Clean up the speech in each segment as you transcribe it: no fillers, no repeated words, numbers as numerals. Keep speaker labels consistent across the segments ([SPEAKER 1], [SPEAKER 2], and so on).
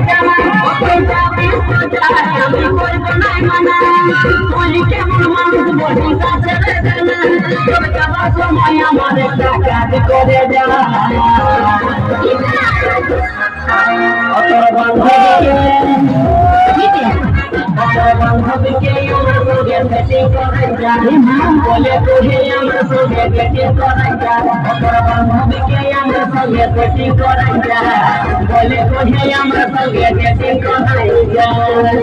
[SPEAKER 1] জানা ওইটা বিষ্ণু চাই আমি করব না মানা বলি কেমন মানুষ বলি কাছে জানা তোর যাবার সময় আমার একটা কাজ করে যা বান্ধবীকে আমার সঙ্গে সেটিং করাই যায় বলে তোহে আমার সঙ্গে সেটিং করাই যায় বান্ধবীকে আমার সঙ্গে সেটিং করাই যায় বলে তোহে আমার সঙ্গে সেটিং করাই যায়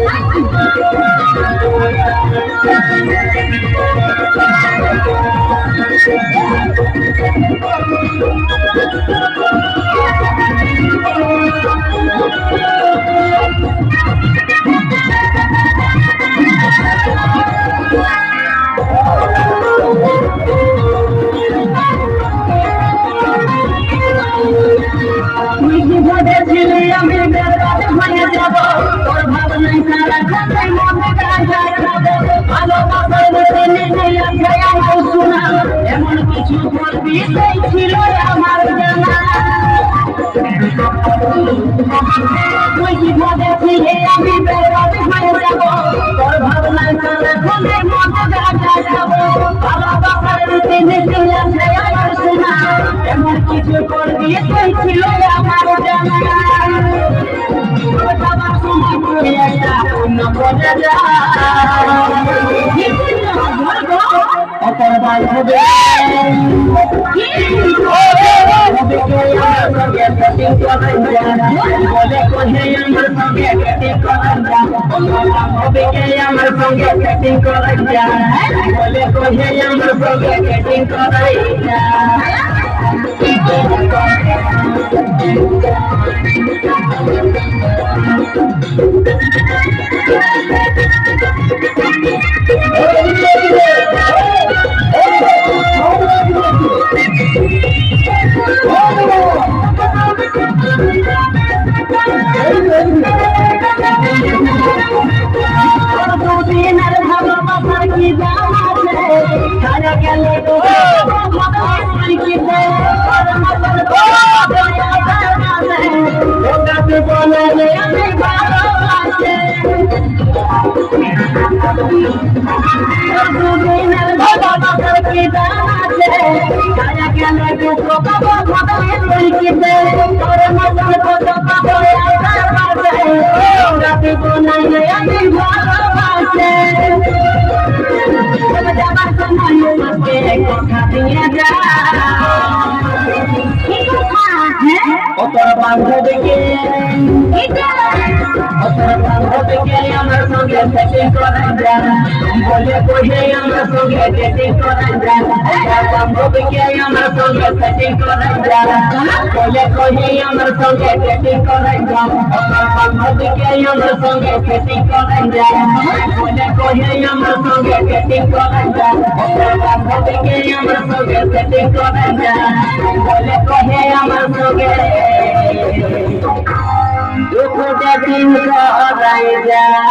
[SPEAKER 1] আমি বেরোতে হয়ে যাব তোর ভাবনাই সারা খাতে মনে গায় ভালোবাসার মধ্যে নিজে আছে আমার শোনা এমন কিছু করবি সেই ছিল আমার জানা তুই কি ভেবেছিলি আমি বেরোতে হয়ে যাব তোর ভাবনাই সারা খাতে মনে গায় ভালোবাসার মধ্যে নিজে আছে আমার শোনা এমন কিছু করবি সেই ছিল আমার জানা অপর বান্ধবী বলে কোহে আমার সঙ্গে সেটিং করাই যায় বান্ধবীকে আমার সঙ্গে সেটিং করাই যায় বলে কোহে আমার সঙ্গে সেটিং করাই যায় ভালোবাসার কি দাম আছে সারা গেল তো কি বান্ধবীকে আমার সঙ্গে সেটিং করাই যায় বলে কোহে আমার সঙ্গে সেটিং করাই যায় বান্ধবীকে আমার সঙ্গে সেটিং করাই যায় বলে কোহে আমার সঙ্গে সেটিং করাই যায় বান্ধবীকে আমার সঙ্গে সেটিং করাই যায় বলে কোহে আমার সঙ্গে সেটিং করাই যায় বান্ধবীকে আমার সঙ্গে সেটিং করাই যায় বলে কোহে আমার সঙ্গে দুঃখটা দিন করাই যায়